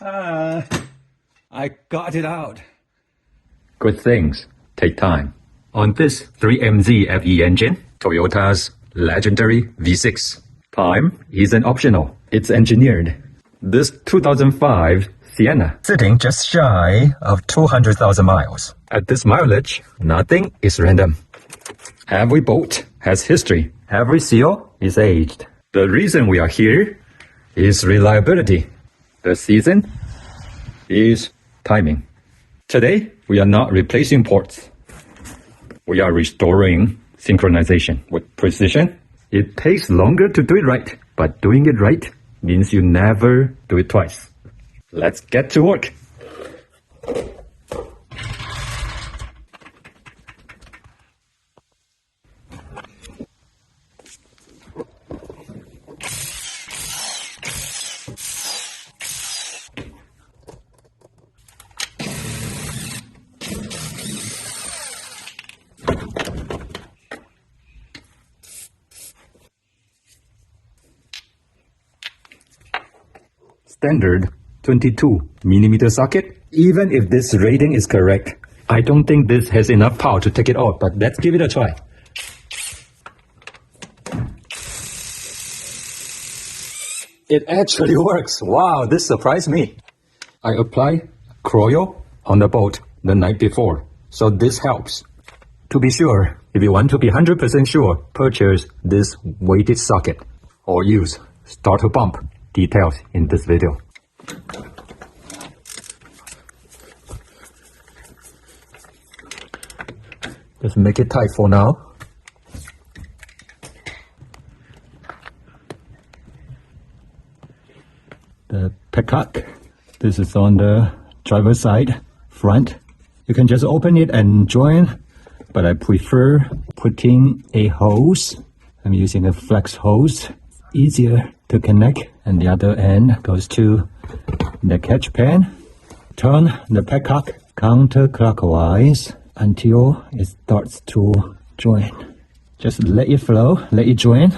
I got it out. Good things take time. On this 3MZ-FE engine, Toyota's legendary V6, time isn't optional. It's engineered. This 2005 Sienna, sitting just shy of 200,000 miles. At this mileage, nothing is random. Every bolt has history. Every seal is aged. The reason we are here is reliability. The season is timing. Today, we are not replacing ports. We are restoring synchronization with precision. It takes longer to do it right, but doing it right means you never do it twice. Let's get to work. Standard 22mm socket. Even if this rating is correct, I don't think this has enough power to take it out, but let's give it a try. It actually works. Wow, this surprised me. I applied Kroil on the bolt the night before, so this helps. To be sure, if you want to be 100% sure, purchase this weighted socket or use starter pump. Details in this video. Just make it tight for now. The petcock, this is on the driver's side, front. You can just open it and join, but I prefer putting a hose. I'm using a flex hose, easier to connect, and the other end goes to the catch pan. Turn the petcock counterclockwise until it starts to join. Just let it flow, let it join.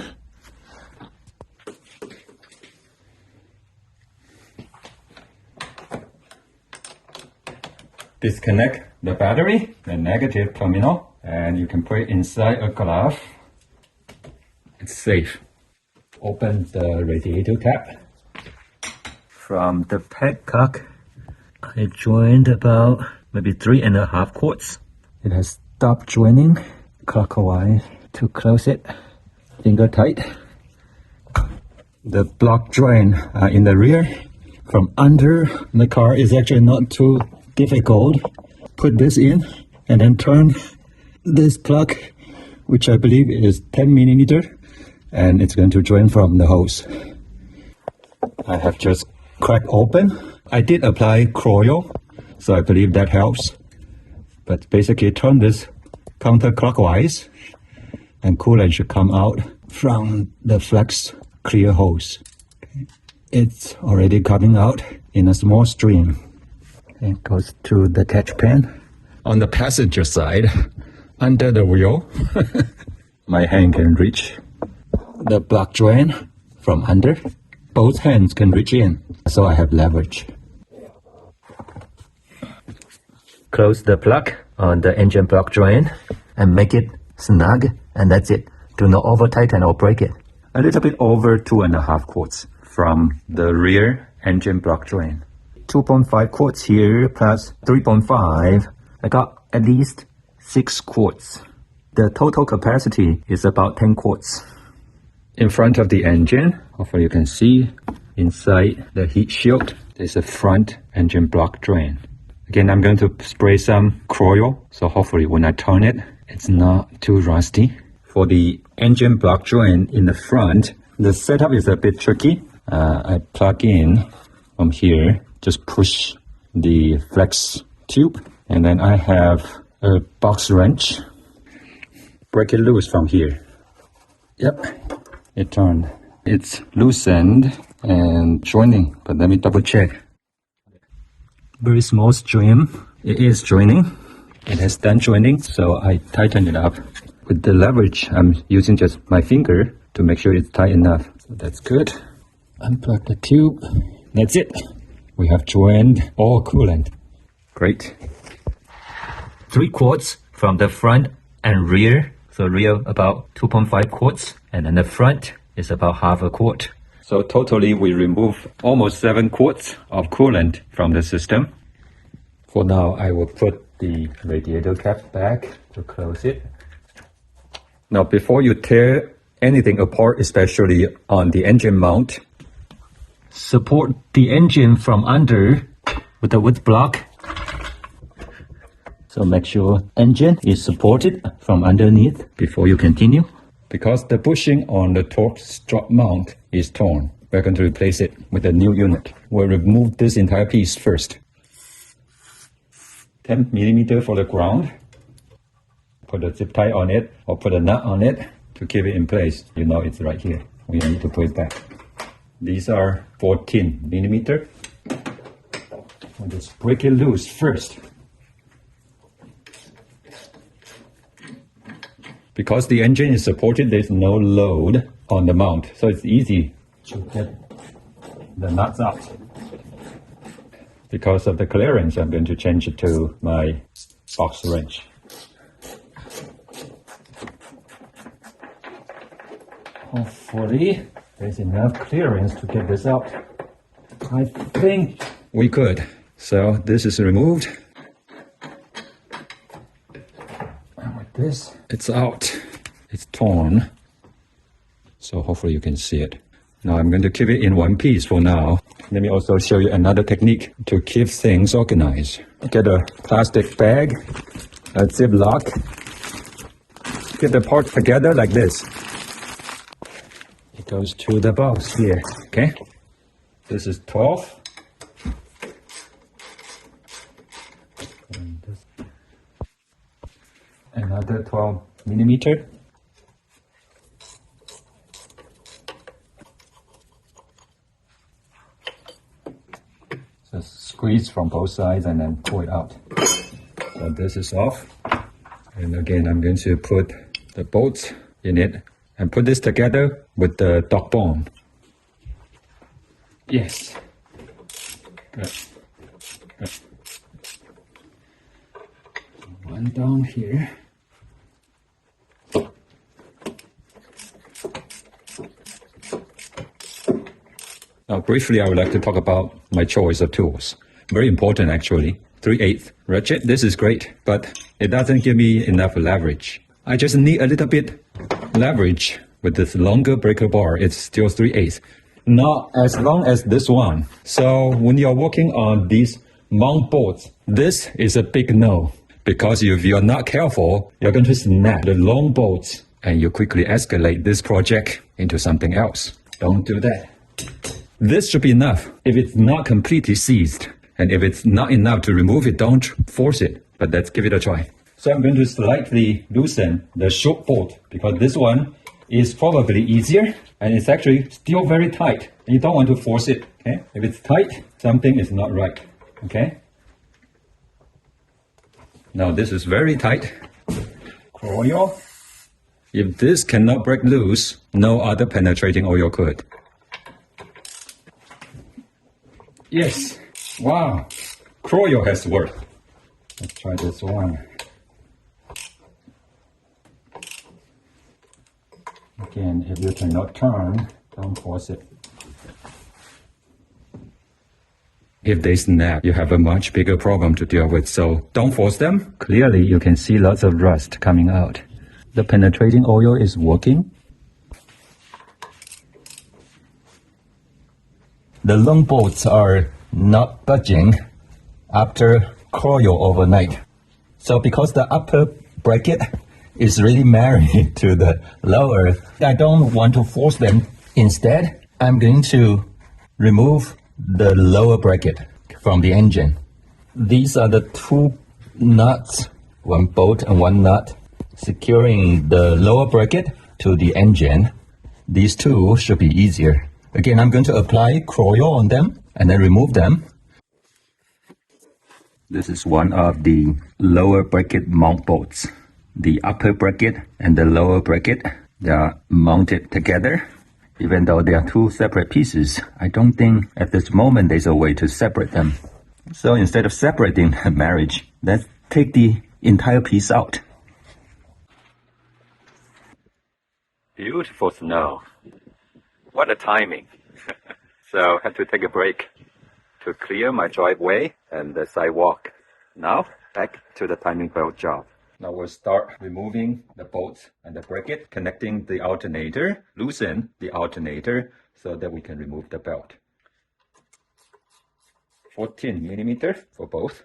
Disconnect the battery, the negative terminal, and you can put it inside a glove. It's safe. Open the radiator cap. From the petcock, I joined about maybe 3.5 quarts. It has stopped joining clockwise. To close it, finger tight. The block joint in the rear from under the car is actually not too difficult. Put this in and then turn this plug, which I believe is 10mm. And it's going to join from the hose. I have just cracked open. I did apply Kroil, so I believe that helps. But basically turn this counterclockwise and coolant should come out from the flex clear hose. Okay. It's already coming out in a small stream. It goes to the catch pan. On the passenger side, under the wheel, my hand can reach the block joint from under. Both hands can reach in, so I have leverage. Close the plug on the engine block joint and make it snug, and that's it. Do not over tighten or break it. A little bit over 2.5 quarts from the rear engine block joint. 2.5 quarts here plus 3.5. I got at least 6 quarts. The total capacity is about 10 quarts. In front of the engine, hopefully you can see inside the heat shield, there's a front engine block drain. Again, I'm going to spray some Kroil, so hopefully when I turn it, it's not too rusty. For the engine block joint in the front, the setup is a bit tricky. I plug in from here, just push the flex tube, and then I have a box wrench. Break it loose from here. Yep. It turned. It's loosened and joining, but let me double check. Very small stream. It is joining. It has done joining, so I tighten it up. With the leverage, I'm using just my finger to make sure it's tight enough. So that's good. Unplug the tube. That's it. We have drained all coolant. Great. 3 quarts from the front and rear. So rear about 2.5 quarts, and then the front is about half a quart. So totally we remove almost 7 quarts of coolant from the system. For now, I will put the radiator cap back to close it. Now, before you tear anything apart, especially on the engine mount, support the engine from under with a wood block. So make sure engine is supported from underneath before you continue. Because the bushing on the torque strut mount is torn, we're going to replace it with a new unit. We'll remove this entire piece first. 10 millimeter for the ground. Put a zip tie on it or put a nut on it to keep it in place. You know it's right here. We need to put it back. These are 14 millimeter. I'll just break it loose first. Because the engine is supported, there's no load on the mount, so it's easy to get the nuts out. Because of the clearance, I'm going to change it to my box wrench. Hopefully, there's enough clearance to get this out. I think we could. So this is removed. This, it's out, it's torn, so hopefully you can see it. Now I'm going to keep it in one piece for now. Let me also show you another technique to keep things organized. Get a plastic bag, a ziplock, get the part together like this. It goes to the box here, okay? This is 12. Another 12 millimeter. Just squeeze from both sides and then pull it out. So this is off. And again, I'm going to put the bolts in it and put this together with the dog bone. Yes. Good. Good. One down here. Now, briefly, I would like to talk about my choice of tools. Very important, actually. 3/8 ratchet. This is great, but it doesn't give me enough leverage. I just need a little bit leverage with this longer breaker bar. It's still 3/8. Not as long as this one. So when you're working on these mount boards, this is a big no. Because if you're not careful, you're going to snap the long bolts and you quickly escalate this project into something else. Don't do that. This should be enough if it's not completely seized. And if it's not enough to remove it, don't force it. But let's give it a try. So I'm going to slightly loosen the short bolt because this one is probably easier and it's actually still very tight. And you don't want to force it. Okay? If it's tight, something is not right. Okay? Now this is very tight. Kroil. If this cannot break loose, no other penetrating oil could. Yes. Wow. Kroil has worked. Let's try this one. Again, if you cannot turn, don't force it. If they snap, you have a much bigger problem to deal with, so don't force them. Clearly, you can see lots of rust coming out. The penetrating oil is working. The long bolts are not budging after Kroil overnight. So because the upper bracket is really married to the lower, I don't want to force them. Instead, I'm going to remove the lower bracket from the engine. These are the two nuts, one bolt and one nut, securing the lower bracket to the engine. These two should be easier. Again, I'm going to apply Kroil on them and then remove them. This is one of the lower bracket mount bolts. The upper bracket and the lower bracket, they are mounted together Even though they are two separate pieces, I don't think at this moment there's a way to separate them. So instead of separating a marriage, let's take the entire piece out. Beautiful snow. What a timing. So I had to take a break to clear my driveway and the sidewalk. Now back to the timing belt job. Now we'll start removing the bolts and the bracket connecting the alternator, loosen the alternator so that we can remove the belt. 14 millimeters for both.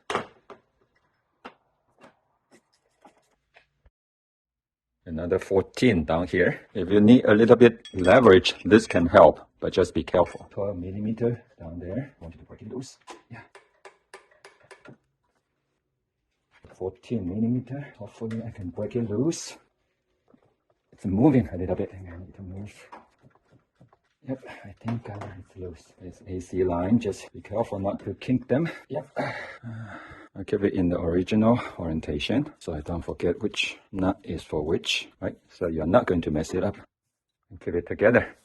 Another 14 down here. If you need a little bit leverage, this can help, but just be careful. 12 millimeters down there. I want you to break it loose. Yeah. 14 millimeters. Hopefully I can break it loose. It's moving a little bit. I need to move. Yep, I think it's loose. This AC line, just be careful not to kink them. Yep. I'll keep it in the original orientation so I don't forget which nut is for which, right? So you're not going to mess it up. And keep it together.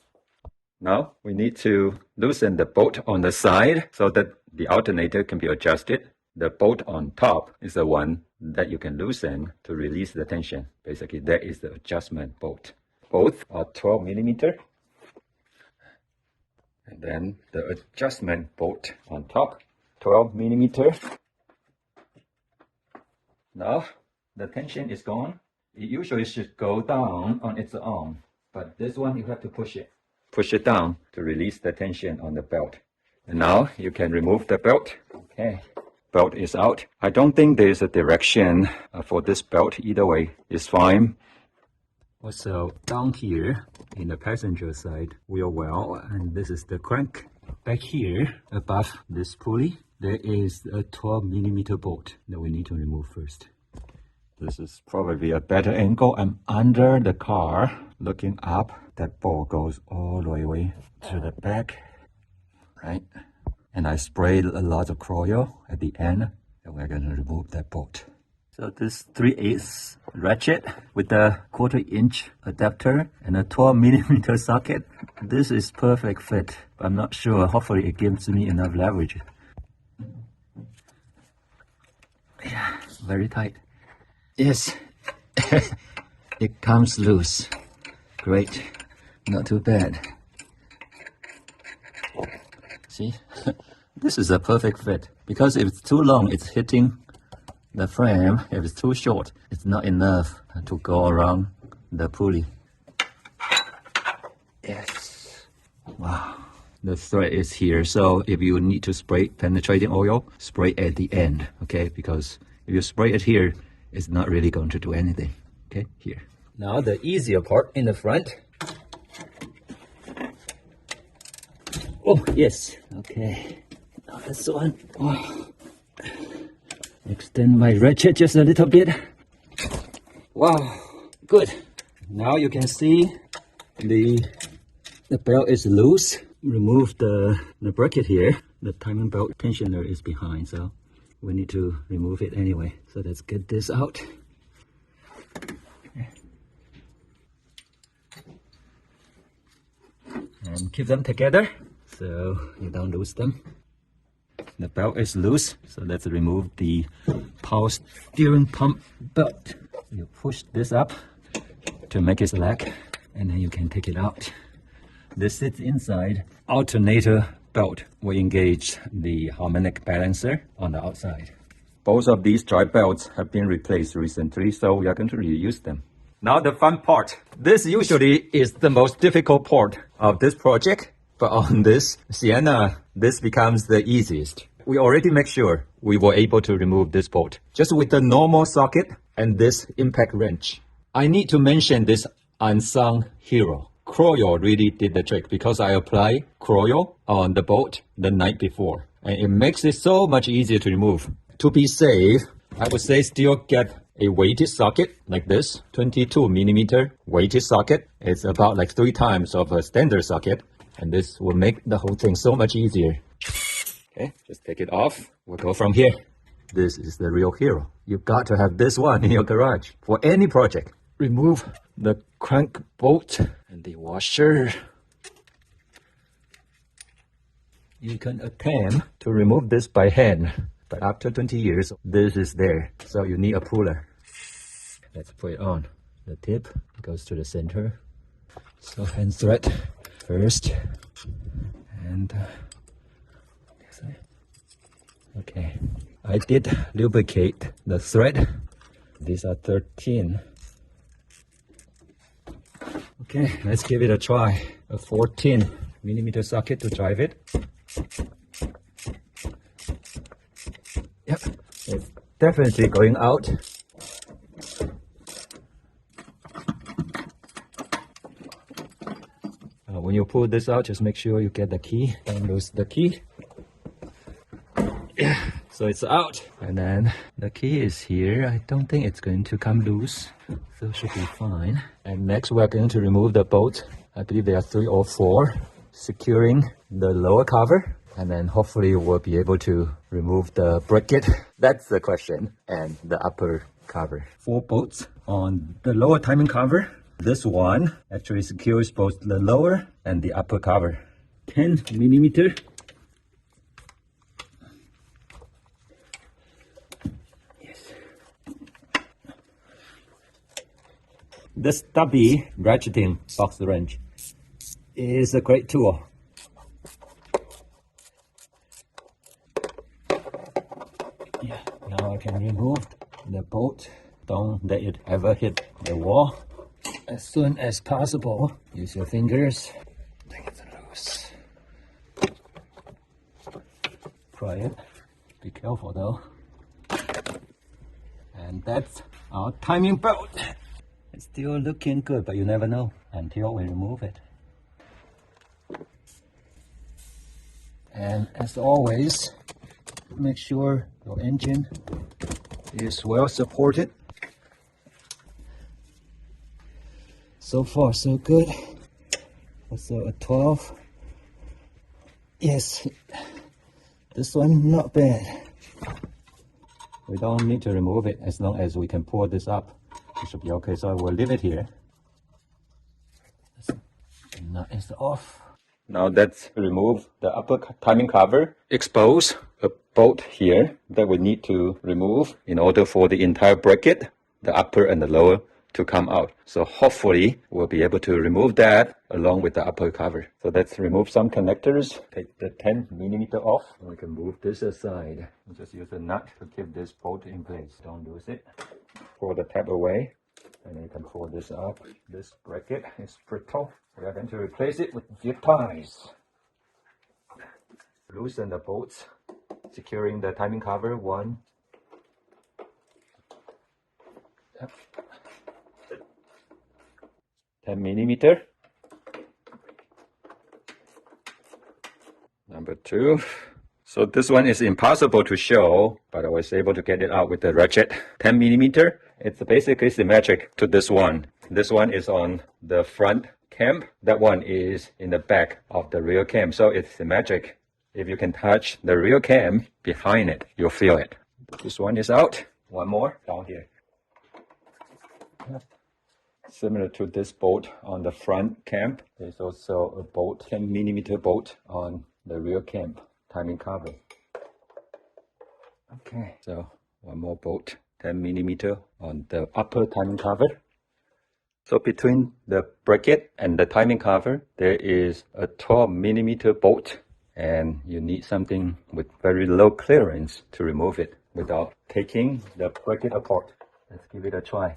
Now we need to loosen the bolt on the side so that the alternator can be adjusted. The bolt on top is the one that you can loosen to release the tension. Basically, that is the adjustment bolt. Both are 12 millimeters. And then the adjustment bolt on top, 12 millimeters. Now the tension is gone. It usually should go down on its own, but this one you have to push it. Push it down to release the tension on the belt. And now you can remove the belt. Okay, belt is out. I don't think there's a direction for this belt. Either way is fine. Also down here in the passenger side wheel well, and this is the crank. Back here above this pulley, there is a 12 millimeter bolt that we need to remove first. This is probably a better angle. I'm under the car looking up. That bolt goes all the way to the back, right? And I sprayed a lot of Kroil at the end, and we're going to remove that bolt. So this 3/8 ratchet with a 1/4 inch adapter and a 12 millimeter socket. This is perfect fit, but I'm not sure. Hopefully it gives me enough leverage. Yeah, very tight. Yes, it comes loose. Great, not too bad. See, this is a perfect fit because if it's too long, it's hitting the frame. If it's too short, it's not enough to go around the pulley. Yes. Wow. The thread is here, so if you need to spray penetrating oil, spray at the end, okay? Because if you spray it here, it's not really going to do anything, okay? Here. Now the easier part in the front. Oh, yes. Okay. Now this one. Oh. Extend my ratchet just a little bit. Wow, good. Now you can see the belt is loose. Remove the bracket here. The timing belt tensioner is behind, so we need to remove it anyway. So let's get this out. And keep them together so you don't lose them. The belt is loose, so let's remove the power steering pump belt. You push this up to make it slack, and then you can take it out. This sits inside. Alternator belt will engage the harmonic balancer on the outside. Both of these drive belts have been replaced recently, so we are going to reuse them. Now the fun part. This usually is the most difficult part of this project, but on this Sienna, this becomes the easiest. We already make sure we were able to remove this bolt just with the normal socket and this impact wrench. I need to mention this unsung hero. Kroil really did the trick because I applied Kroil on the bolt the night before, and it makes it so much easier to remove. To be safe, I would say still get a weighted socket like this, 22 millimeter weighted socket. It's about like 3 times of a standard socket, and this will make the whole thing so much easier. Okay, just take it off. We'll go from here. This is the real hero. You've got to have this one in your garage for any project. Remove the crank bolt and the washer. You can attempt to remove this by hand, but after 20 years, this is there. So you need a puller. Let's put it on. The tip goes to the center. So hand thread first. And okay. I did lubricate the thread. These are 13. Okay, let's give it a try. A 14mm socket to drive it. Yep, it's definitely going out. When you pull this out, just make sure you get the key. Don't lose the key. Yeah, so it's out. And then the key is here. I don't think it's going to come loose, so it should be fine. And next we're going to remove the bolt. I believe there are 3 or 4, securing the lower cover. And then hopefully we'll be able to remove the bracket. That's the question. And the upper cover. 4 bolts on the lower timing cover. This one actually secures both the lower and the upper cover. 10mm. Yes. The stubby ratcheting box wrench is a great tool. Yeah, now I can remove the bolt. Don't let it ever hit the wall. As soon as possible, use your fingers. Take it loose. Pry it. Be careful though. And that's our timing belt. It's still looking good, but you never know until we remove it. And as always, make sure your engine is well supported. So far, so good. Also a 12. Yes, this one not bad. We don't need to remove it as long as we can pull this up. It should be okay, so I will leave it here. Now it's off. Now let's remove the upper timing cover. Expose a bolt here that we need to remove in order for the entire bracket, the upper and the lower, to come out. So hopefully we'll be able to remove that along with the upper cover. So let's remove some connectors. Take the 10mm off. We can move this aside. Just use a nut to keep this bolt in place. Don't lose it. Pull the tab away and you can pull this up. This bracket is brittle. We are going to replace it with zip ties. Loosen the bolts, securing the timing cover. 1. Yep. 10mm. Number 2. So this one is impossible to show, but I was able to get it out with the ratchet. 10mm. It's basically symmetric to this one. This one is on the front cam. That one is in the back of the rear cam. So it's symmetric. If you can touch the rear cam behind it, you'll feel it. This one is out. One more down here. Similar to this bolt on the front cam, there's also a bolt, 10mm bolt on the rear cam timing cover. Okay, so one more bolt, 10mm on the upper timing cover. So between the bracket and the timing cover, there is a 12mm bolt, and you need something with very low clearance to remove it without taking the bracket apart. Let's give it a try.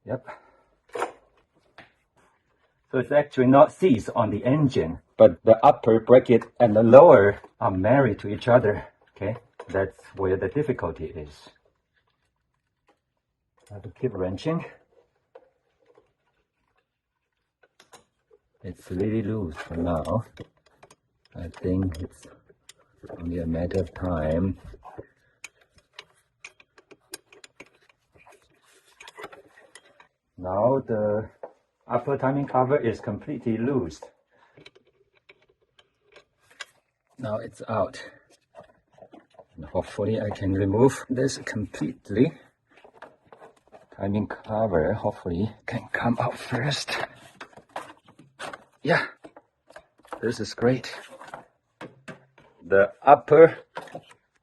Yep. So it's actually not seized on the engine, but the upper bracket and the lower are married to each other. Okay, that's where the difficulty is. I have to keep wrenching. It's really loose for now. I think it's only a matter of time. Now the upper timing cover is completely loose. Now it's out. And hopefully I can remove this completely. Timing cover hopefully can come out first. yeah, this is great. The upper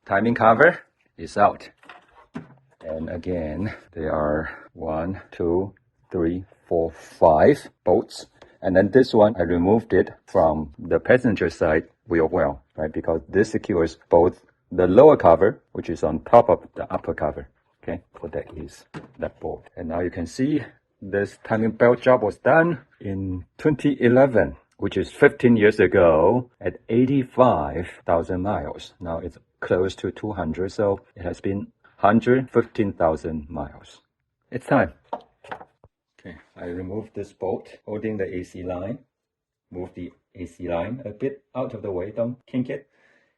timing cover is out. And again, there are 1, 2, 3, 4, 5 bolts. And then this one, I removed it from the passenger side wheel well, right? Because this secures both the lower cover, which is on top of the upper cover. Okay, so that is that bolt. And now you can see this timing belt job was done in 2011, which is 15 years ago at 85,000 miles. Now it's close to 200, so it has been 115,000 miles. It's time. Okay, I removed this bolt holding the AC line. Move the AC line a bit out of the way, don't kink it.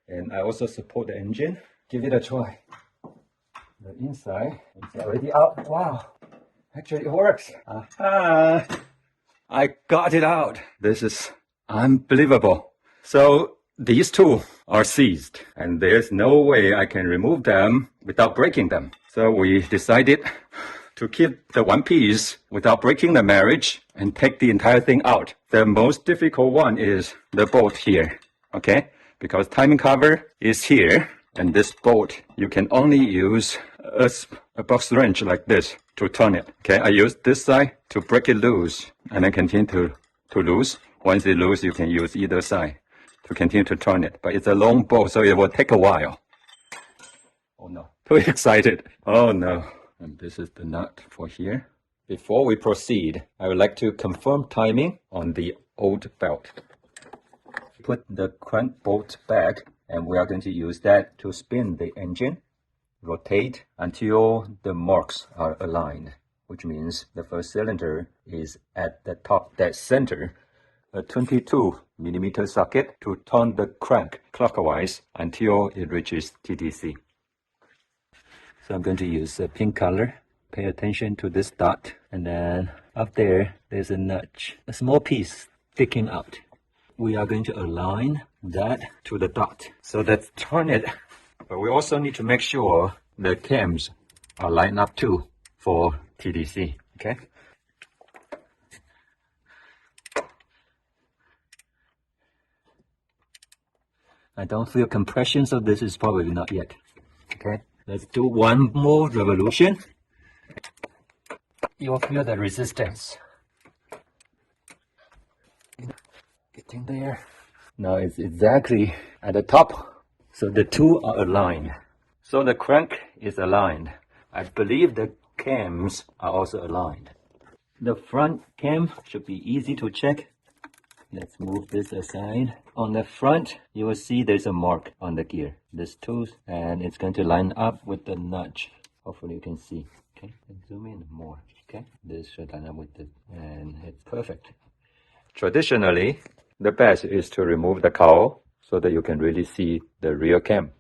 And I also support the engine. Give it a try. The inside is already out. Wow, actually it works. Aha! I got it out. This is unbelievable. So these two are seized, and there's no way I can remove them without breaking them. So we decided to keep the one piece without breaking the marriage and take the entire thing out. The most difficult one is the bolt here, okay? Because timing cover is here, and this bolt, you can only use a box wrench like this to turn it, okay? I use this side to break it loose, and then continue to loose. Once it loose, you can use either side to continue to turn it. But it's a long bolt, so it will take a while. Oh no, too excited. Oh no. And this is the nut for here. Before we proceed, I would like to confirm timing on the old belt. Put the crank bolt back, and we are going to use that to spin the engine. Rotate until the marks are aligned, which means the first cylinder is at the top dead center. A 22mm socket to turn the crank clockwise until it reaches TTC. So I'm going to use a pink color. Pay attention to this dot. And then up there, there's a notch, a small piece sticking out. We are going to align that to the dot. So let's turn it. But we also need to make sure the cams are lined up too for TTC, okay? I don't feel compression, so this is probably not yet, okay? Let's do one more revolution. You'll feel the resistance. Getting there. Now it's exactly at the top. So the two are aligned. So the crank is aligned. I believe the cams are also aligned. The front cam should be easy to check. Let's move this aside. On the front, you will see there's a mark on the gear. This tooth, and it's going to line up with the notch. Hopefully you can see. Okay, and zoom in more. Okay, this should line up with it, and it's perfect. Traditionally, the best is to remove the cowl so that you can really see the rear cam.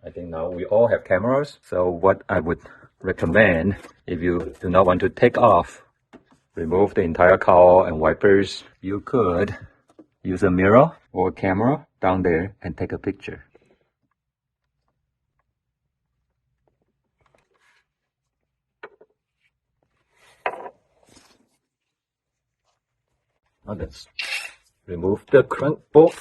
I think now we all have cameras, so what I would recommend, if you do not want to take off, remove the entire cowl and wipers, you could use a mirror or a camera down there and take a picture. Now let's remove the crank bolt.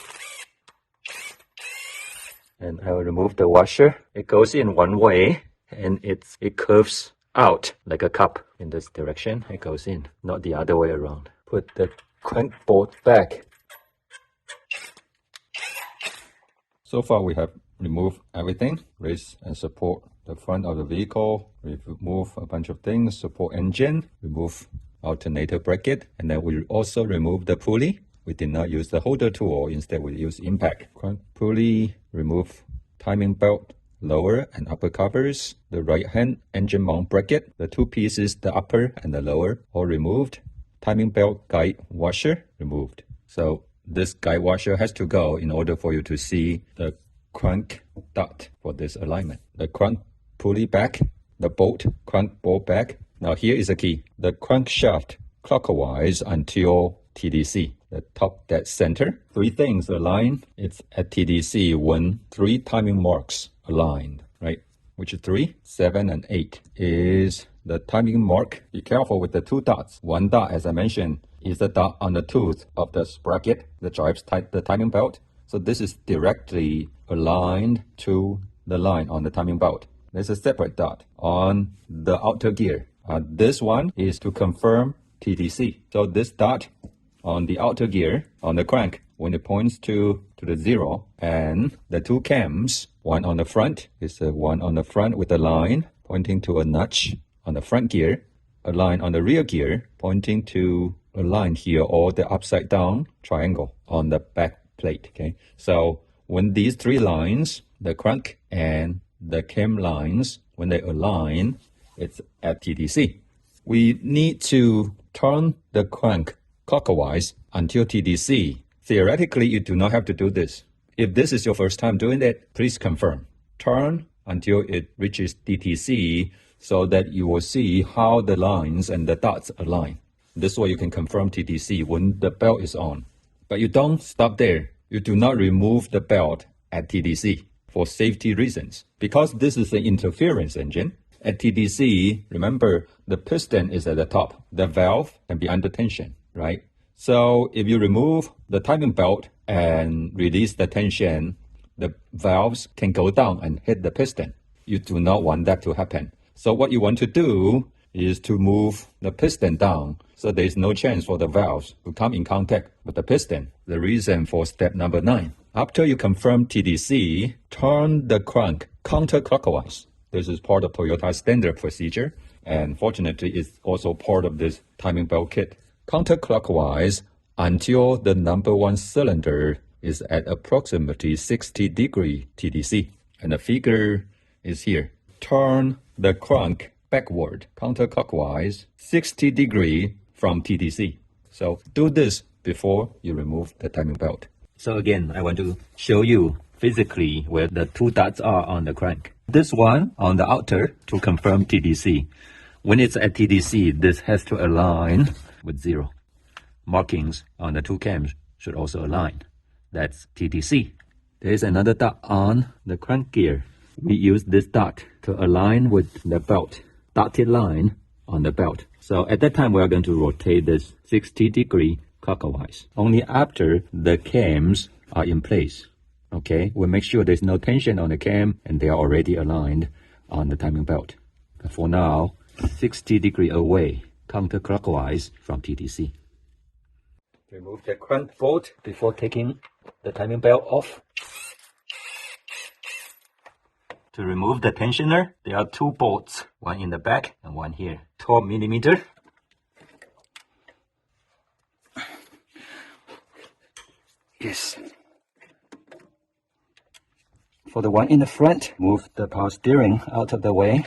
And I will remove the washer. It goes in one way, and it curves out like a cup in this direction. It goes in, not the other way around. Put the crank bolt back. So far we have removed everything. Raise and support the front of the vehicle. We remove a bunch of things. Support engine. Remove alternator bracket. And then we also remove the pulley. We did not use the holder tool. Instead we use impact. Crank pulley. Remove timing belt. Lower and upper covers. The right hand engine mount bracket. The two pieces, the upper and the lower, all removed. Timing belt guide washer removed. So this guide washer has to go in order for you to see the crank dot for this alignment. The crank pulley back, the bolt, crank bolt back. Now here is the key. The crankshaft clockwise until TDC, the top dead center. Three things aligned. It's at TDC when three timing marks aligned, right? Which is 3, 7, and 8 is the timing mark. Be careful with the two dots. One dot, as I mentioned, is the dot on the tooth of the sprocket that drives the timing belt. So this is directly aligned to the line on the timing belt. There's a separate dot on the outer gear. This one is to confirm TTC. So this dot on the outer gear on the crank, when it points to the 0, and the two cams, one on the front is the one on the front with a line pointing to a notch on the front gear, a line on the rear gear pointing to a line here, or the upside down triangle on the back plate. Okay, so when these three lines, the crank and the cam lines, when they align, it's at TTC. We need to turn the crank clockwise until TTC. Theoretically, you do not have to do this. If this is your first time doing it, please confirm. Turn until it reaches TTC so that you will see how the lines and the dots align. This way you can confirm TTC when the belt is on. But you don't stop there. You do not remove the belt at TTC for safety reasons. Because this is an interference engine, at TTC, remember, the piston is at the top. The valve can be under tension, right? So if you remove the timing belt and release the tension, the valves can go down and hit the piston. You do not want that to happen. So what you want to do is to move the piston down so there is no chance for the valves to come in contact with the piston. The reason for step number 9. After you confirm TTC, turn the crank counterclockwise. This is part of Toyota's standard procedure, and fortunately it's also part of this timing belt kit. Counterclockwise until the number 1 cylinder is at approximately 60 degree TTC. And the figure is here. Turn the crank backward, counterclockwise, 60 degree from TTC. So do this before you remove the timing belt. So again, I want to show you physically where the two dots are on the crank. This one on the outer to confirm TTC. When it's at TTC, this has to align with 0. Markings on the two cams should also align. That's TTC. There is another dot on the crank gear. We use this dot to align with the belt, dotted line on the belt. So at that time, we are going to rotate this 60 degree clockwise. Only after the cams are in place. Okay, we'll make sure there's no tension on the cam and they are already aligned on the timing belt. But for now, 60 degree away, counterclockwise from TTC. Remove the crank bolt before taking the timing belt off. To remove the tensioner, there are 2 bolts, one in the back and one here, 12 millimeter. Yes. For the one in the front, move the power steering out of the way.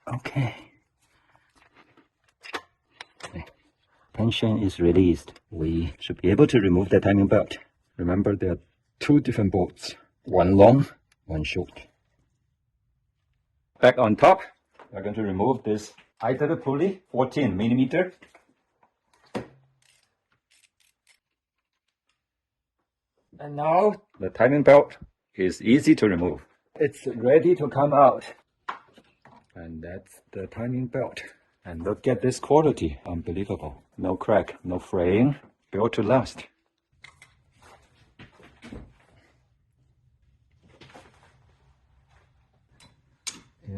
Okay. Tension is released. We should be able to remove the timing belt. Remember, there are 2 different bolts, one long, one short. Back on top, we're going to remove this idler pulley, 14 millimeter. And now the timing belt is easy to remove. It's ready to come out. And that's the timing belt. And look at this quality, unbelievable. No crack, no fraying, built to last.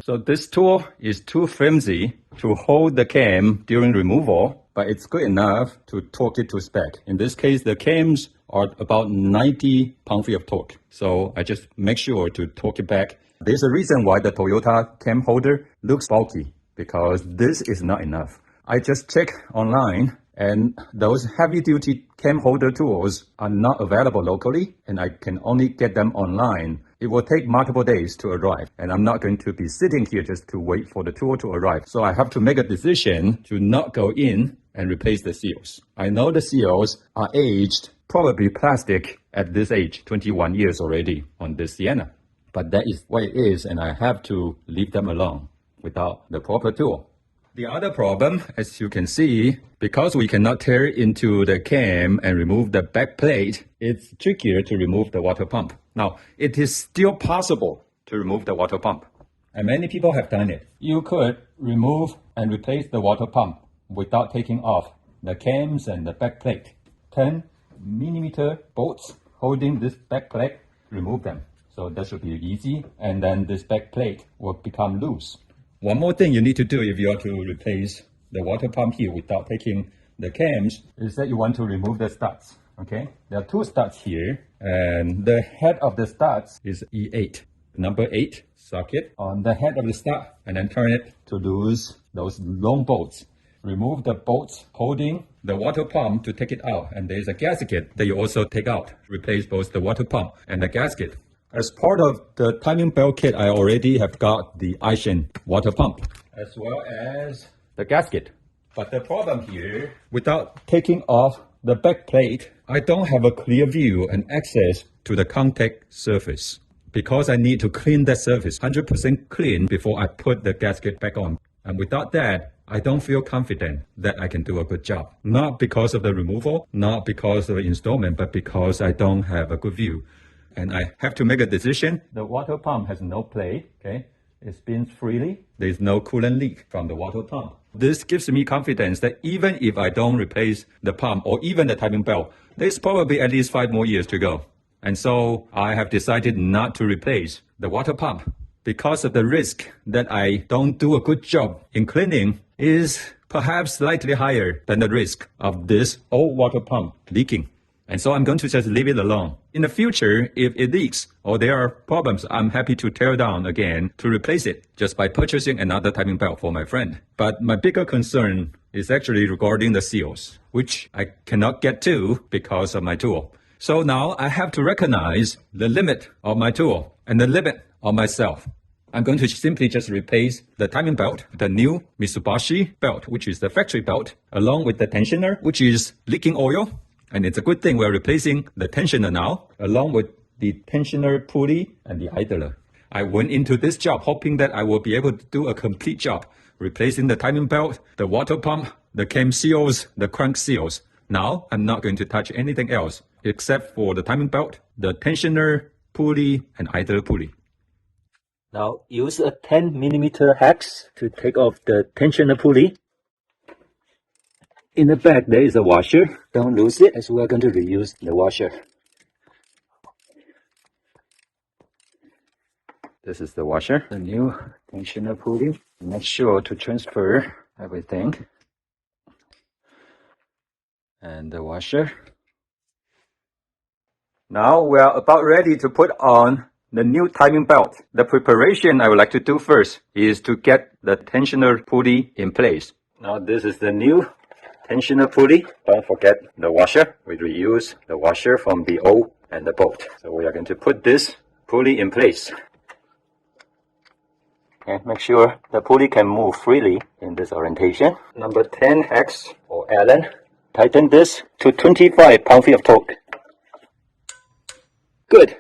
So this tool is too flimsy to hold the cam during removal, but it's good enough to torque it to spec. In this case, the cams are about 90 pound-feet of torque. So I just make sure to torque it back. There's a reason why the Toyota cam holder looks bulky, because this is not enough. I just checked online, and those heavy-duty cam holder tools are not available locally, and I can only get them online. It will take multiple days to arrive, and I'm not going to be sitting here just to wait for the tool to arrive. So I have to make a decision to not go in and replace the seals. I know the seals are aged, probably plastic at this age, 21 years already on this Sienna. But that is what it is, and I have to leave them alone without the proper tool. The other problem, as you can see, because we cannot tear into the cam and remove the back plate, it's trickier to remove the water pump. Now, it is still possible to remove the water pump. And many people have done it. You could remove and replace the water pump without taking off the cams and the back plate. 10mm bolts holding this back plate, remove them. So that should be easy, and then this back plate will become loose. One more thing you need to do if you are to replace the water pump here without taking the cams is that you want to remove the studs. Okay, there are two studs here, and the head of the studs is E8, number 8 socket on the head of the stud, and then turn it to loose those long bolts. Remove the bolts holding the water pump to take it out, and there's a gasket that you also take out. Replace both the water pump and the gasket. As part of the timing belt kit, I already have got the Asian water pump as well as the gasket. But the problem here, without taking off the back plate, I don't have a clear view and access to the contact surface because I need to clean that surface 100% clean before I put the gasket back on. And without that, I don't feel confident that I can do a good job. Not because of the removal, not because of the installment, but because I don't have a good view. And I have to make a decision. The water pump has no plate, okay? It spins freely. There's no coolant leak from the water pump. This gives me confidence that even if I don't replace the pump or even the timing belt, there's probably at least 5 more years to go. And so I have decided not to replace the water pump because of the risk that I don't do a good job in cleaning is perhaps slightly higher than the risk of this old water pump leaking. And so I'm going to just leave it alone. In the future, if it leaks or there are problems, I'm happy to tear down again to replace it just by purchasing another timing belt for my friend. But my bigger concern is actually regarding the seals, which I cannot get to because of my tool. So now I have to recognize the limit of my tool and the limit of myself. I'm going to simply just replace the timing belt, the new Mitsuboshi belt, which is the factory belt, along with the tensioner, which is leaking oil. And it's a good thing we're replacing the tensioner now, along with the tensioner pulley and the idler. I went into this job hoping that I will be able to do a complete job, replacing the timing belt, the water pump, the cam seals, the crank seals. Now, I'm not going to touch anything else except for the timing belt, the tensioner pulley, and idler pulley. Now, use a 10mm hex to take off the tensioner pulley. In the back, there is a washer. Don't lose it, as we are going to reuse the washer. This is the washer, the new tensioner pulley. Make sure to transfer everything. And the washer. Now we are about ready to put on the new timing belt. The preparation I would like to do first is to get the tensioner pulley in place. Now this is the new tensioner pulley. Don't forget the washer. We reuse the washer from the O and the bolt. So we are going to put this pulley in place. Okay, make sure the pulley can move freely in this orientation. Number 10 hex or Allen. Tighten this to 25 pound-feet of torque. Good.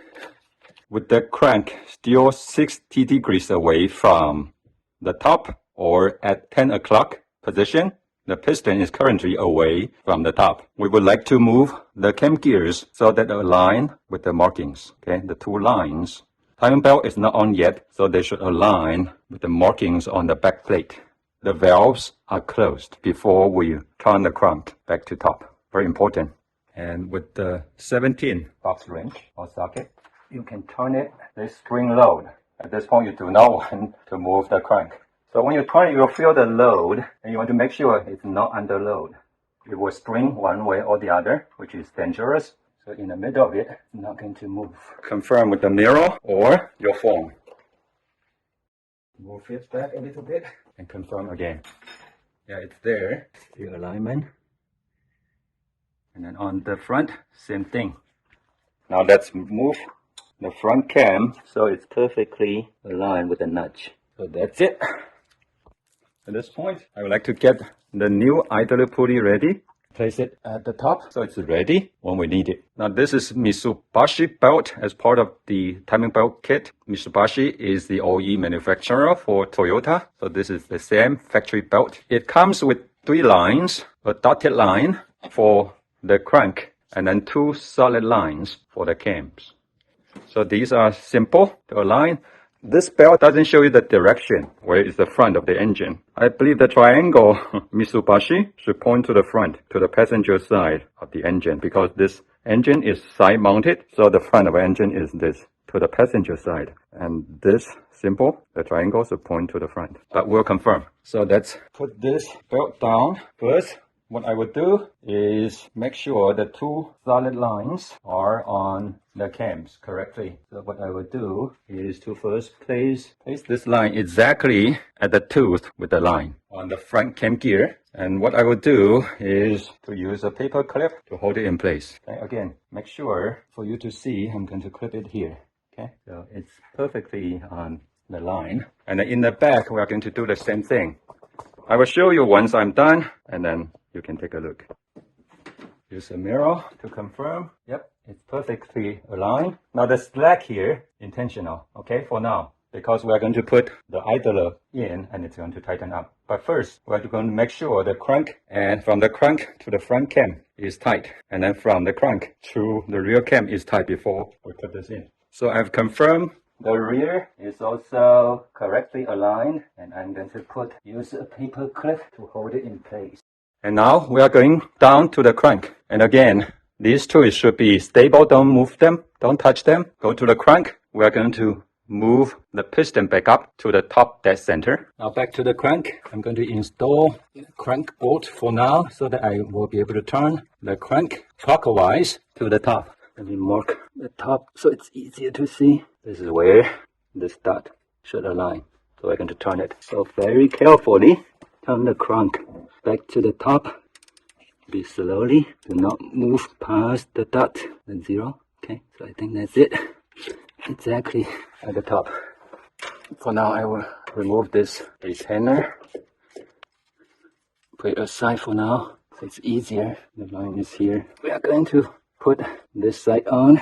With the crank still 60 degrees away from the top or at 10 o'clock position, the piston is currently away from the top. We would like to move the cam gears so that they align with the markings, okay, the two lines. Timing belt is not on yet, so they should align with the markings on the back plate. The valves are closed before we turn the crank back to top. Very important. And with the 17 box wrench or socket, you can turn it this spring load. At this point, you do not want to move the crank. So when you turn it, you'll feel the load, and you want to make sure it's not under load. It will spring one way or the other, which is dangerous. So in the middle of it, it's not going to move. Confirm with the mirror or your phone. Move it back a little bit and confirm again. Yeah, it's there. The alignment. And then on the front, same thing. Now let's move the front cam so it's perfectly aligned with the nudge. So that's it. At this point, I would like to get the new idler pulley ready. Place it at the top so it's ready when we need it. Now this is Mitsuboshi belt as part of the timing belt kit. Mitsuboshi is the OE manufacturer for Toyota. So this is the same factory belt. It comes with 3 lines, a dotted line for the crank and then 2 solid lines for the cams. So these are simple to align. This belt doesn't show you the direction where is the front of the engine. I believe the triangle Mitsuboshi should point to the front, to the passenger side of the engine, because this engine is side mounted, so the front of the engine is this, to the passenger side. And this symbol, the triangle, should point to the front. But we'll confirm. So let's put this belt down first. What I would do is make sure the two solid lines are on the cams correctly. So what I would do is to first place this line exactly at the tooth with the line on the front cam gear. And what I would do is to use a paper clip to hold it in place. Okay, again, make sure for you to see, I'm going to clip it here. Okay, so it's perfectly on the line. And then in the back, we are going to do the same thing. I will show you once I'm done, and then you can take a look. Use a mirror to confirm. Yep, it's perfectly aligned. Now the slack here, intentional, okay, for now, because we are going to put the idler in and it's going to tighten up. But first, we're going to make sure the crank, and from the crank to the front cam is tight. And then from the crank to the rear cam is tight before we put this in. So I've confirmed the rear is also correctly aligned, and I'm going to use a paper clip to hold it in place. And now we are going down to the crank. And again, these two should be stable. Don't move them. Don't touch them. Go to the crank. We are going to move the piston back up to the top dead center. Now back to the crank. I'm going to install the crank bolt for now so that I will be able to turn the crank clockwise to the top. Let me mark the top so it's easier to see. This is where the stud should align. So I'm going to turn it. So very carefully turn the crank back to the top. Be slowly. Do not move past the dot and 0. Okay, so I think that's it. Exactly at the top. For now, I will remove this retainer. Put it aside for now. So it's easier. The line is here. We are going to put this side on.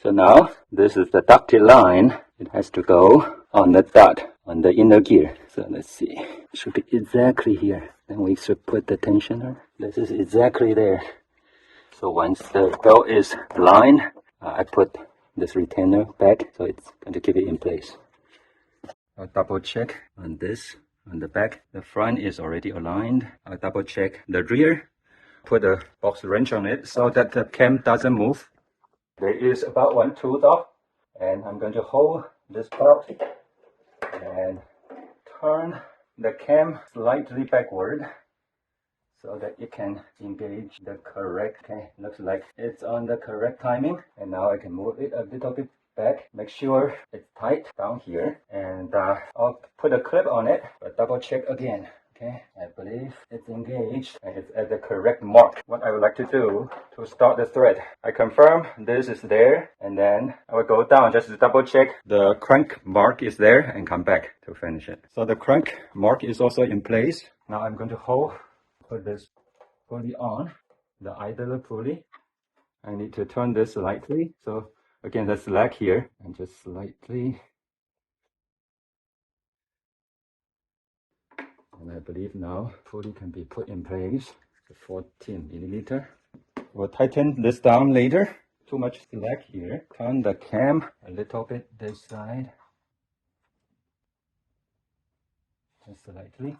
So now, this is the ducted line. It has to go on the dot, on the inner gear. So let's see. It should be exactly here. Then we should put the tensioner. This is exactly there. So once the belt is aligned, I put this retainer back, so it's going to keep it in place. I'll double check on this, on the back. The front is already aligned. I'll double check the rear. Put a box wrench on it so that the cam doesn't move. There is about 1 tooth off, and I'm going to hold this part and turn the cam slightly backward so that it can engage the correct. Okay, looks like it's on the correct timing. And now I can move it a little bit back. Make sure it's tight down here, and I'll put a clip on it, but double check again. Okay, I believe it's engaged and it's at the correct mark. What I would like to do to start the thread, I confirm this is there, and then I will go down just to double check the crank mark is there and come back to finish it. So the crank mark is also in place. Now I'm going to put this pulley on, the idler pulley. I need to turn this slightly. So again, the slack here, and just slightly. And I believe now pulley can be put in place. 14 millimeter. We'll tighten this down later. Too much slack here. Turn the cam a little bit this side. Just slightly.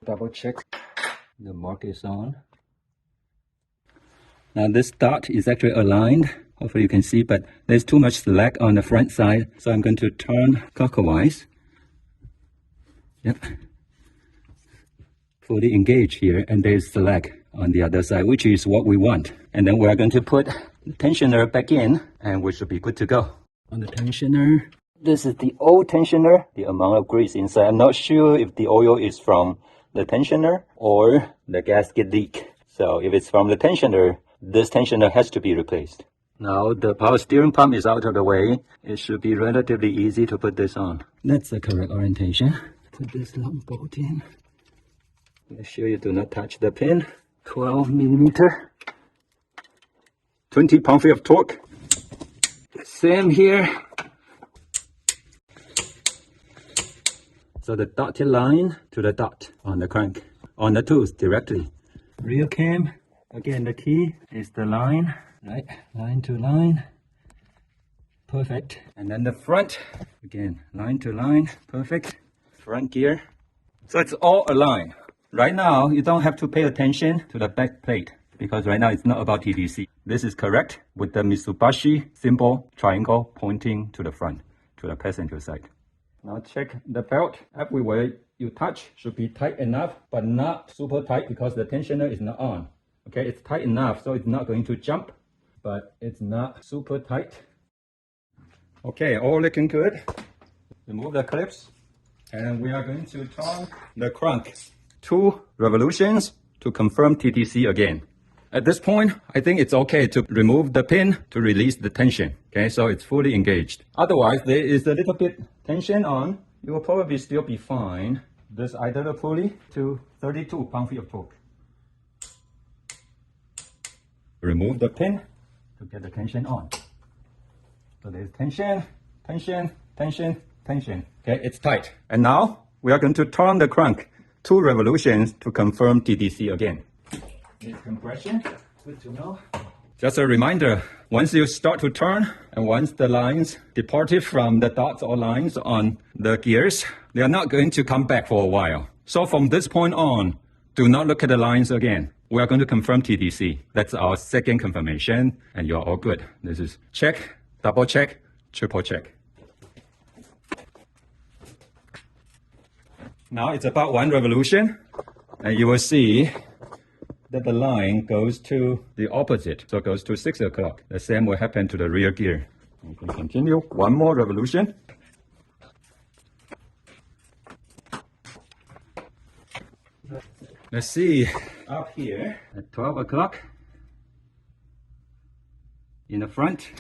Double check the mark is on. Now this dot is actually aligned. Hopefully you can see, but there's too much slack on the front side. So I'm going to turn clockwise. Yep. Fully engage here, and there's slack on the other side, which is what we want. And then we're going to put the tensioner back in, and we should be good to go. On the tensioner, this is the old tensioner, the amount of grease inside. I'm not sure if the oil is from the tensioner or the gasket leak. So if it's from the tensioner, this tensioner has to be replaced. Now the power steering pump is out of the way. It should be relatively easy to put this on. That's the correct orientation. Put this long bolt in. Make sure you do not touch the pin. 12 millimeter. 20 pound-feet of torque. Same here. So the dotted line to the dot on the crank, on the tooth directly. Rear cam, again the key is the line, right? Line to line. perfect. And then the front, again, line to line, perfect. Front gear. So it's all aligned. Right now, you don't have to pay attention to the back plate because right now it's not about TDC. This is correct with the Mitsuboshi symbol triangle pointing to the front, to the passenger side. Now check the belt. Everywhere you touch should be tight enough, but not super tight because the tensioner is not on. Okay, it's tight enough so it's not going to jump, but it's not super tight. Okay, all looking good. Remove the clips and we are going to turn the crank. 2 revolutions to confirm TTC again. At this point, I think it's okay to remove the pin to release the tension. Okay, so it's fully engaged. Otherwise, there is a little bit tension on. You will probably still be fine. This idler pulley to 32 pound-feet of torque. Remove the pin to get the tension on. So there's tension, tension, tension, tension. Okay, it's tight. And now we are going to turn the crank. 2 revolutions to confirm TDC again. This compression, good to know. Just a reminder, once you start to turn and once the lines departed from the dots or lines on the gears, they are not going to come back for a while. So from this point on, do not look at the lines again. We are going to confirm TDC. That's our second confirmation and you're all good. This is check, double check, triple check. Now it's about 1 revolution and you will see that the line goes to the opposite. So it goes to 6 o'clock. The same will happen to the rear gear. We can continue 1 more revolution. Let's see up here at 12 o'clock in the front.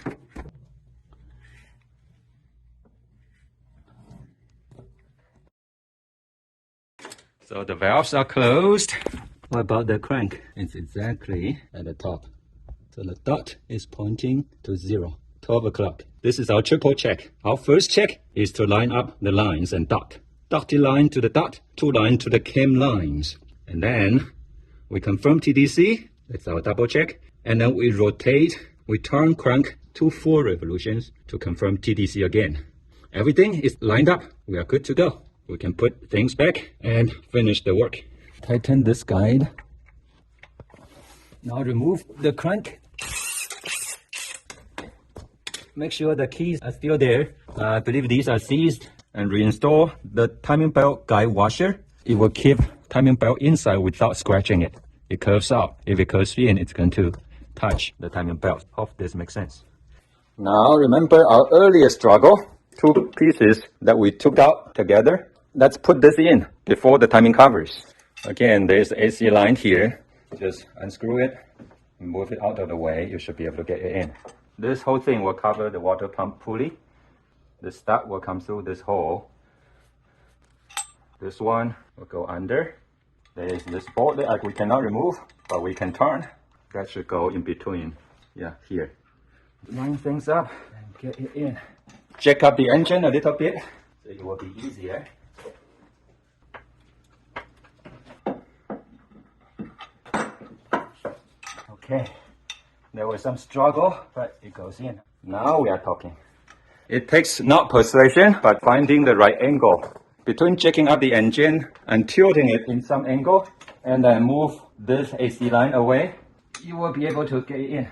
So the valves are closed. What about the crank? It's exactly at the top. So the dot is pointing to 0, 12 o'clock. This is our triple check. Our first check is to line up the lines and dot. Dotted line to the dot, 2 lines to the cam lines. And then we confirm TDC. That's our double check. And then we rotate, we turn crank to 4 revolutions to confirm TDC again. Everything is lined up. We are good to go. We can put things back and finish the work. Tighten this guide. Now remove the crank. Make sure the keys are still there. I believe these are seized. And reinstall the timing belt guide washer. It will keep timing belt inside without scratching it. It curves out. If it curves in, it's going to touch the timing belt. Hope this makes sense. Now remember our earlier struggle. 2 pieces that we took out together. Let's put this in before the timing covers. Again, there's the AC line here. Just unscrew it, move it out of the way. You should be able to get it in. This whole thing will cover the water pump pulley. The stud will come through this hole. This one will go under. There is this bolt that we cannot remove, but we can turn. That should go in between. Yeah, here. Line things up and get it in. Jack up the engine a little bit, so it will be easier. Okay, there was some struggle, but it goes in. Now we are talking. It takes not persuasion, but finding the right angle. Between jacking up the engine and tilting it in some angle, and then move this AC line away, you will be able to get it in.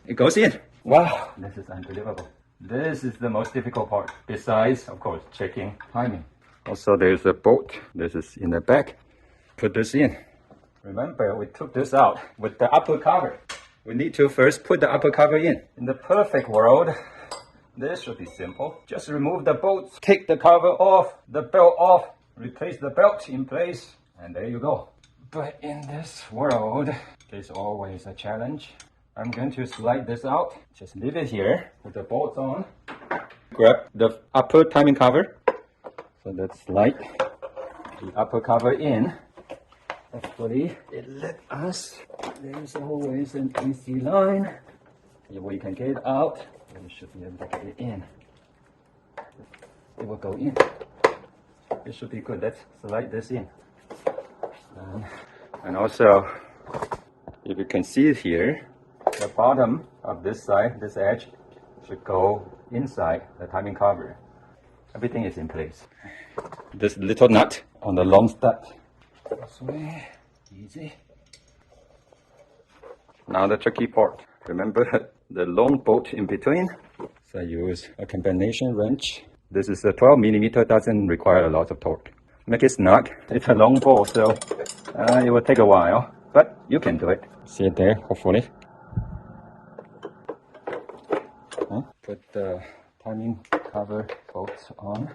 It goes in. Wow, this is unbelievable. This is the most difficult part, besides, of course, checking timing. Also, there's a bolt. This is in the back. Put this in. Remember, we took this out with the upper cover. We need to first put the upper cover in. In the perfect world, this should be simple. Just remove the bolts, take the cover off, the belt off, replace the belt in place, and there you go. But in this world, there's always a challenge. I'm going to slide this out. Just leave it here with the bolts on. Grab the upper timing cover. So let's slide the upper cover in. Hopefully it let us. There's always an AC line. If we can get it out, we should be able to get it in. It will go in. It should be good. Let's slide this in. And also, if you can see it here, the bottom of this side, this edge, should go inside the timing cover. Everything is in place. This little nut on the long stud. This way, easy. Now the tricky part. Remember the long bolt in between? So I use a combination wrench. This is a 12mm, doesn't require a lot of torque. Make it snug. It's a long bolt, so it will take a while, but you can do it. See it there, hopefully. Put the timing cover bolts on.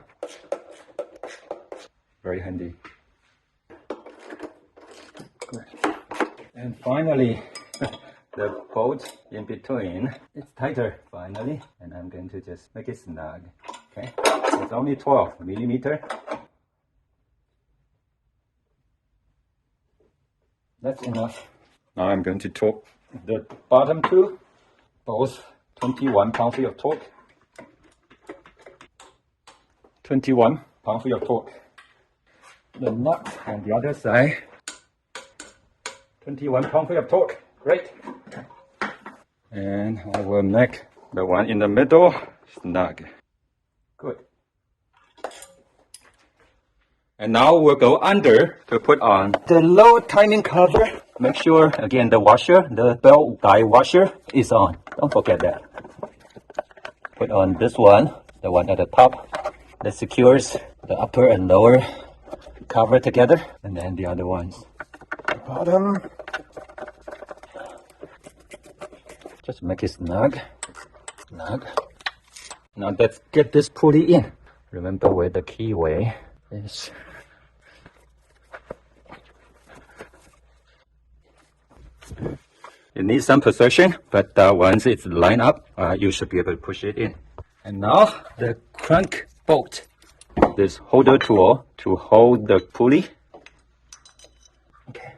Very handy. Good. And finally, the bolt in between, it's tighter finally, and I'm going to just make it snug. Okay, it's only 12mm. That's enough. Now I'm going to torque the bottom two, both 21 pound-feet of torque. 21 pound-feet of torque. The nut on the other side, 21 pound-feet of torque. Great. And I will make the one in the middle snug. Good. And now we'll go under to put on the low timing cover. Make sure, again, the washer, the belt guide washer is on. Don't forget that. Put on this one, the one at the top that secures the upper and lower cover together. And then the other ones. The bottom. Just make it snug. Snug. Now let's get this pulley in. Remember where the keyway is. It needs some position, but once it's lined up, you should be able to push it in. And now the crank bolt. This holder tool to hold the pulley. Okay.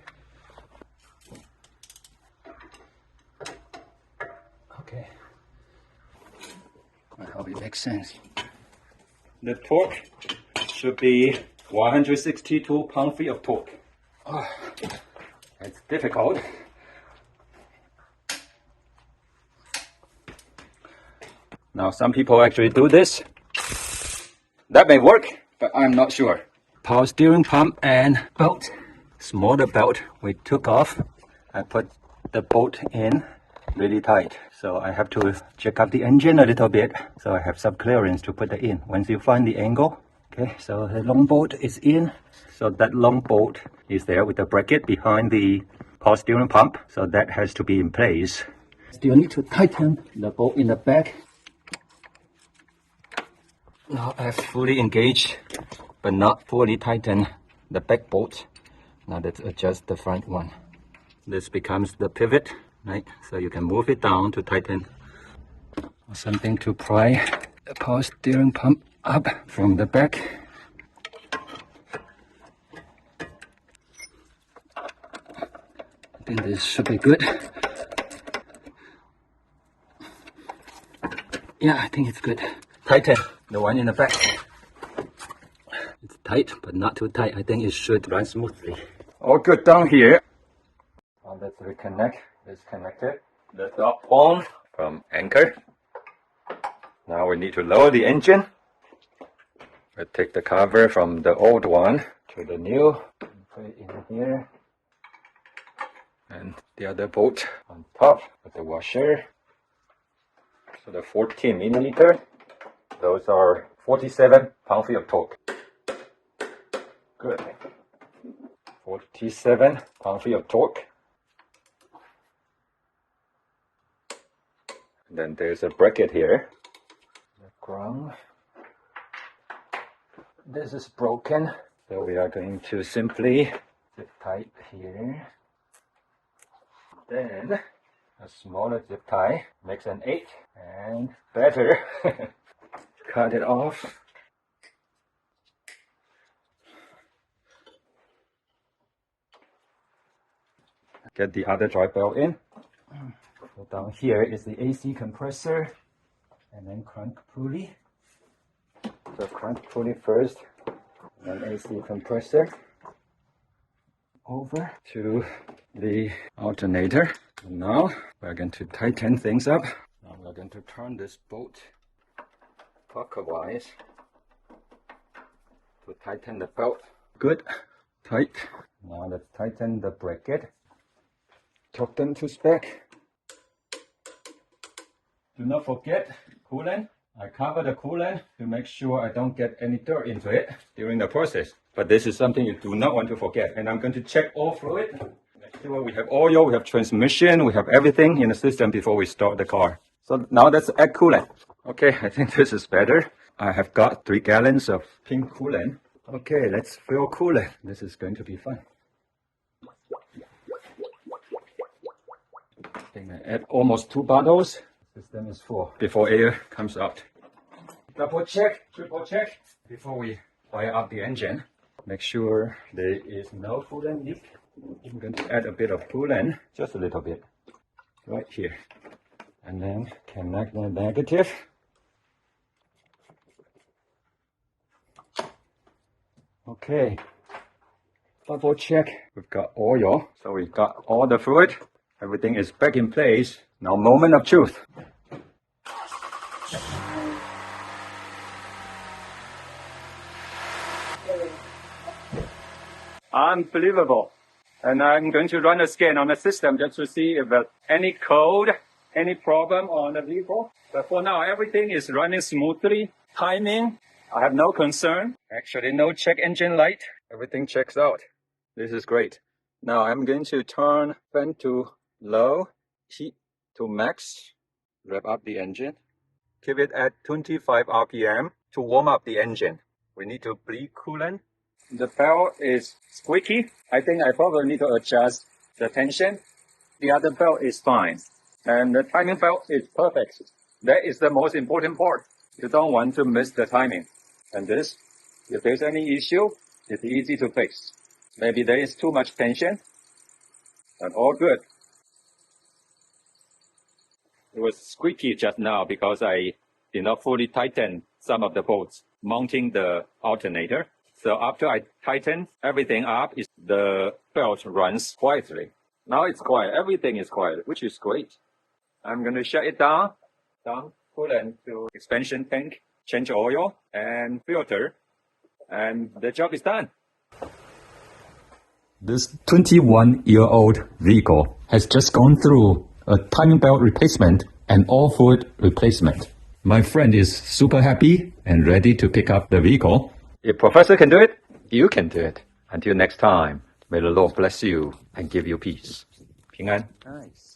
Okay. I hope it makes sense. The torque should be 162 pound-feet of torque. Oh, it's difficult. Now some people actually do this. That may work, but I'm not sure. Power steering pump and belt. Smaller belt we took off. I put the bolt in really tight. So I have to check up the engine a little bit. So I have some clearance to put it in. Once you find the angle. Okay, so the long bolt is in. So that long bolt is there with the bracket behind the power steering pump. So that has to be in place. Still need to tighten the bolt in the back. Now I've fully engaged, but not fully tightened the back bolt. Now let's adjust the front one. This becomes the pivot, right? So you can move it down to tighten. Or something to pry the power steering pump up from the back. I think this should be good. Yeah, I think it's good. Tighten the one in the back. It's tight, but not too tight. I think it should run smoothly. All good down here. Now let's reconnect this connector. The top on from anchor. Now we need to lower the engine. I take the cover from the old one to the new. Put it in here. And the other bolt on top with the washer. So the 14mm. Those are 47 pound-feet of torque. Good. 47 pound-feet of torque. And then there's a bracket here. The ground. This is broken. So we are going to simply zip tie here. Then a smaller zip tie makes an 8 and better. Cut it off. Get the other drive belt in. So down here is the AC compressor and then crank pulley. So crank pulley first, and then AC compressor. Over to the alternator. Now we're going to tighten things up. Now we're going to turn this bolt clockwise to tighten the belt. Good, tight. Now let's tighten the bracket. Torque them to spec. Do not forget coolant. I cover the coolant to make sure I don't get any dirt into it during the process. But this is something you do not want to forget. And I'm going to check all fluid. Make sure we have oil, we have transmission, we have everything in the system before we start the car. So now let's add coolant. Okay, I think this is better. I have got 3 gallons of pink coolant. Okay, let's fill coolant. This is going to be fun. I think I add almost 2 bottles. System is full before air comes out. Double check, triple check before we fire up the engine. Make sure there is no coolant leak. I'm going to add a bit of coolant, just a little bit, right here. And then connect the negative. Okay, double check. We've got oil, so we've got all the fluid. Everything is back in place. Now, moment of truth. Unbelievable. And I'm going to run a scan on the system just to see if there's any code, any problem on the vehicle. But for now, everything is running smoothly. Timing, I have no concern. Actually, no check engine light. Everything checks out. This is great. Now I'm going to turn fan to low, heat to max, rev up the engine. Keep it at 25 RPM to warm up the engine. We need to bleed coolant. The belt is squeaky. I think I probably need to adjust the tension. The other belt is fine. And the timing belt is perfect. That is the most important part. You don't want to miss the timing. And this, if there's any issue, it's easy to fix. Maybe there is too much tension, but all good. It was squeaky just now because I did not fully tighten some of the bolts mounting the alternator. So after I tighten everything up, the belt runs quietly. Now it's quiet. Everything is quiet, which is great. I'm going to shut it down, coolant to expansion tank, change oil and filter, and the job is done. This 21-year-old vehicle has just gone through a timing belt replacement and all fluid replacement. My friend is super happy and ready to pick up the vehicle. If Professor can do it, you can do it. Until next time, may the Lord bless you and give you peace. 平安。Nice.